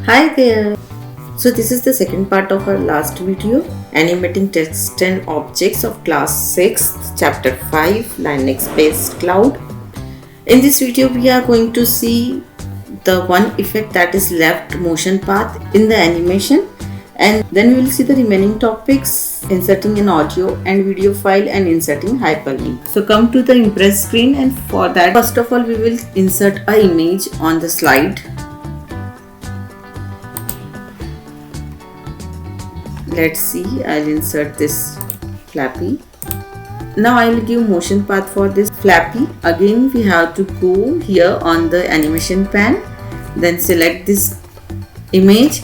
Hi there! So this is the second part of our last video, animating text and objects of class 6, chapter 5, Linux based cloud. In this video we are going to see the one effect that is left motion path in the animation, and then we will see the remaining topics, inserting an audio and video file and inserting hyperlink. So come to the Impress screen, and for that first of all we will insert an image on the slide. Let's see, I'll insert this Flappy. Now I'll give motion path for this Flappy. Again we have to go here on the animation pan, then select this image,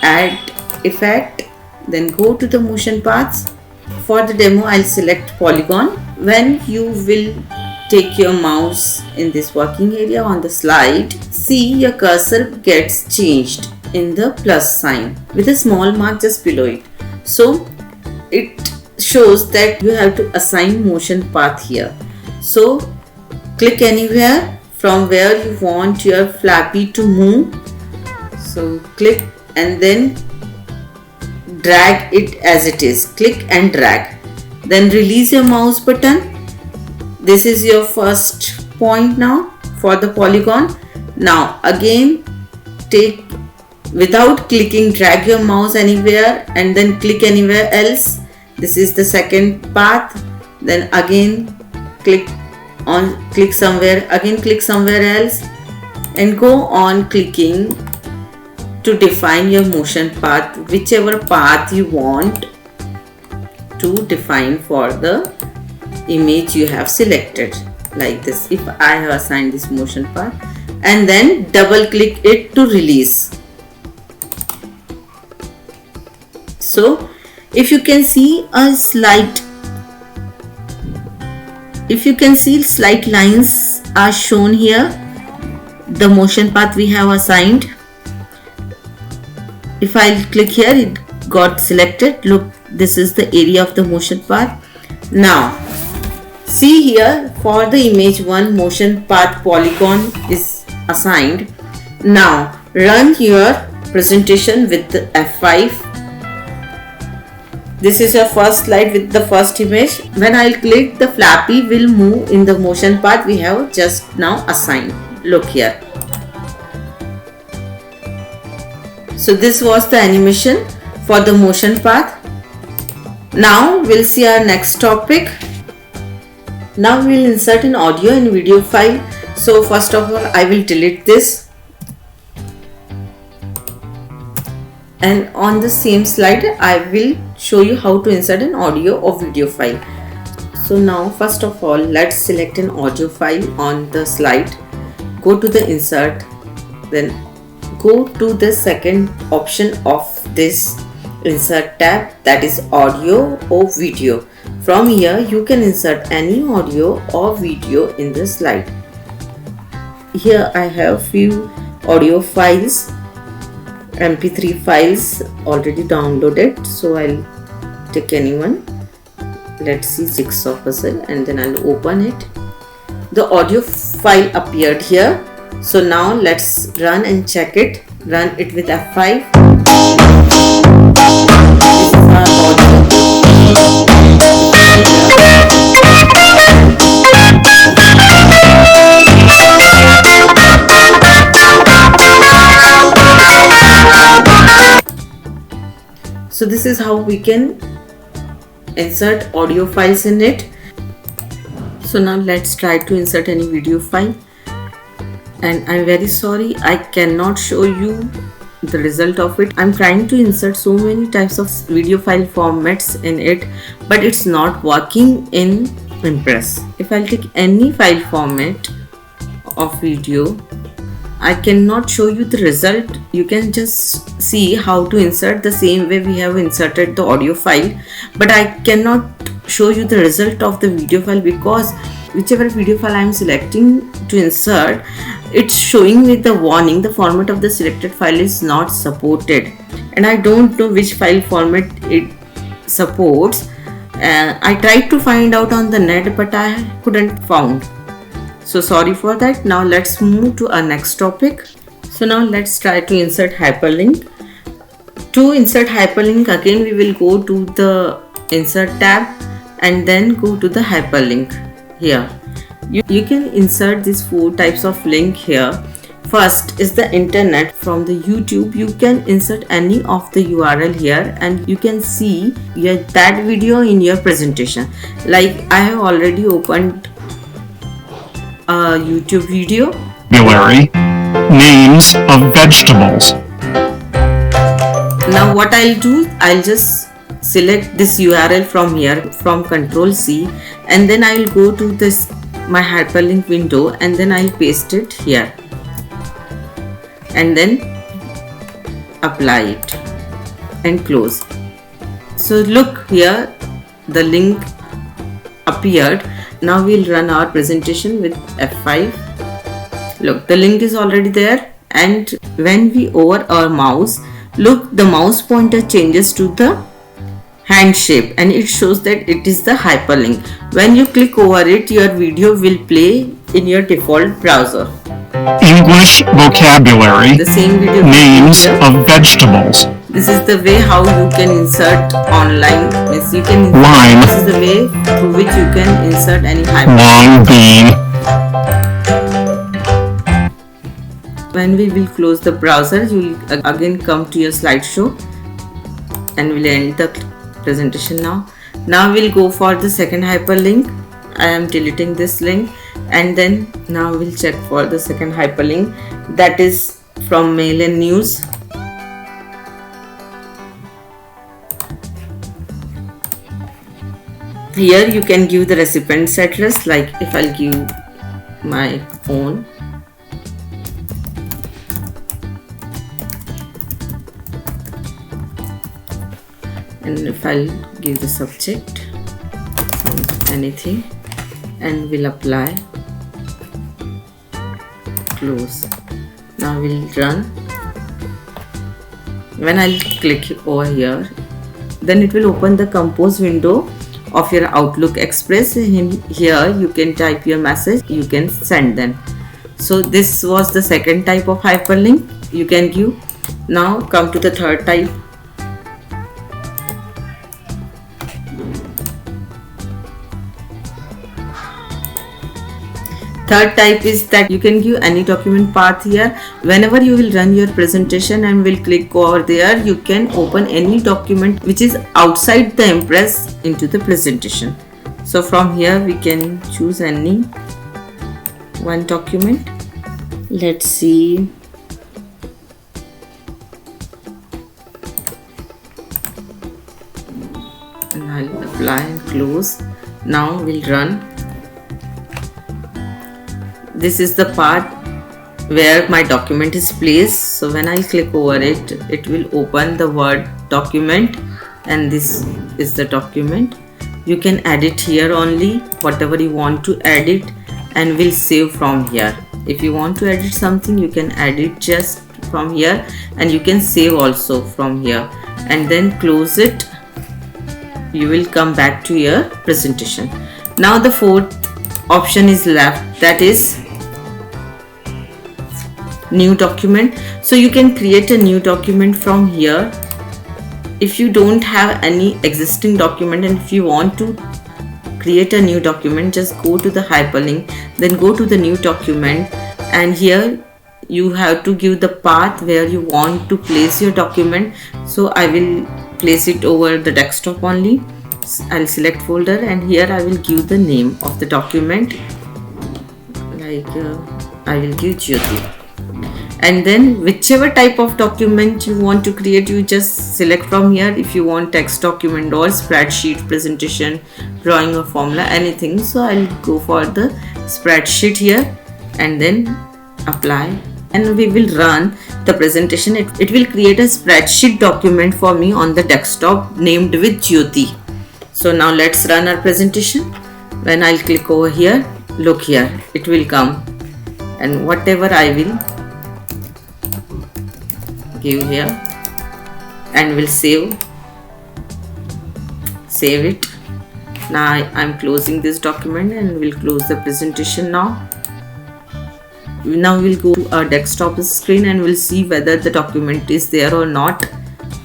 add effect, then go to the motion paths. For the demo I'll select polygon. When you will take your mouse in this working area on the slide, see your cursor gets changed in the plus sign with a small mark just below it. So it shows that you have to assign motion path here. So click anywhere from where you want your Flappy to move. So click and then drag it as it is. Click and drag. Then release your mouse button. This is your first point now for the polygon. Now again take, without clicking, drag your mouse anywhere and then click anywhere else. This is the second path. Then again click somewhere, again click somewhere else, and go on clicking to define your motion path, whichever path you want to define for the image you have selected. Like this, if I have assigned this motion path, and then double click it to release. So if you can see slight lines are shown here, the motion path we have assigned. If I click here, it got selected. Look, this is the area of the motion path. Now see here, for the image 1, motion path polygon is assigned. Now run your presentation with the F5. This is your first slide with the first image. When I'll click, the Flappy will move in the motion path we have just now assigned. Look here. So this was the animation for the motion path. Now we'll see our next topic. Now we'll insert an audio and video file. So first of all I will delete this, and on the same slide I will show you how to insert an audio or video file. So now first of all let's select an audio file on the slide. Go to the insert, then go to the second option of this insert tab, that is audio or video. From here you can insert any audio or video in the slide. Here I have few audio files, MP3 files already downloaded, so I'll take any one. Let's see, Jigsaw puzzle, and then I'll open it. The audio file appeared here. So now let's run and check it. Run it with F5. This is our audio. So this is how we can insert audio files in it. So now let's try to insert any video file, and I'm very sorry I cannot show you the result of it. I'm trying to insert so many types of video file formats in it, but it's not working in Impress. If I'll take any file format of video, I cannot show you the result. You can just see how to insert the same way we have inserted the audio file, but I cannot show you the result of the video file because whichever video file I am selecting to insert, it's showing me the warning the format of the selected file is not supported, and I don't know which file format it supports. I tried to find out on the net, but I couldn't found. So sorry for that. Now let's move to our next topic. So So now let's try to insert hyperlink. To insert hyperlink, again we will go to the insert tab and then go to the hyperlink here. You can insert these 4 types of link here. First is the internet. From the YouTube you can insert any of the URL here and you can see that video in your presentation. Like I have already opened a YouTube video. Vocabulary. Names of vegetables. Now what I'll do, I'll just select this URL from here from Ctrl C and then I'll go to this my hyperlink window and then I'll paste it here and then apply it and close. So look here, the link appeared. Now we'll run our presentation with F5. Look, the link is already there, and when we over our mouse, look, the mouse pointer changes to the hand shape and it shows that it is the hyperlink. When you click over it, your video will play in your default browser. English vocabulary. The same video. Names of vegetables. This is the way how you can insert online. Means you can insert, Lime. This is the way through which you can insert any hyperlink. Long bean. When we will close the browser, you will again come to your slideshow and we'll end the presentation now. Now we'll go for the second hyperlink. I am deleting this link and then now we'll check for the second hyperlink, that is from Mail and News. Here you can give the recipient's address, like if I'll give my own. And if I'll give the subject anything and we'll apply, close. Now we'll run. When I'll click over here, then it will open the compose window of your Outlook Express. Here you can type your message, you can send them. So this was the second type of hyperlink you can give. Now come to the third type. Third type is that you can give any document path here. Whenever you will run your presentation and will click over there, you can open any document which is outside the Impress into the presentation. So from here we can choose any one document. Let's see. And I'll apply and close. Now we'll run. This is the part where my document is placed. So when I click over it, it will open the Word document and this is the document. You can edit here only whatever you want to edit and will save from here. If you want to edit something, you can edit just from here and you can save also from here and then close it. You will come back to your presentation. Now the fourth option is left, that is new document. So you can create a new document from here. If you don't have any existing document and if you want to create a new document, just go to the hyperlink, then go to the new document and here you have to give the path where you want to place your document. So I will place it over the desktop only. I'll select folder and here I will give the name of the document, like I will give Jyoti. And then whichever type of document you want to create, you just select from here. If you want text document or spreadsheet, presentation, drawing or formula, anything. So I'll go for the spreadsheet here and then apply and we will run the presentation. It will create a spreadsheet document for me on the desktop named with Jyoti. So now let's run our presentation. When I'll click over here, look here, it will come and whatever I will give here and will save it. Now I'm closing this document and will close the presentation now. Now we'll go to our desktop screen and we'll see whether the document is there or not.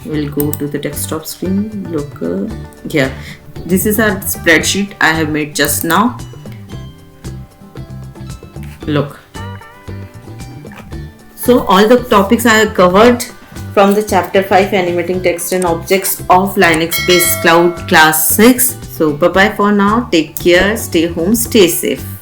We'll go to the desktop screen. Look here. This is our spreadsheet I have made just now. Look. So all the topics I have covered from the chapter 5 animating text and objects of Linux based cloud class 6. So bye bye for now. Take care. Stay home. Stay safe.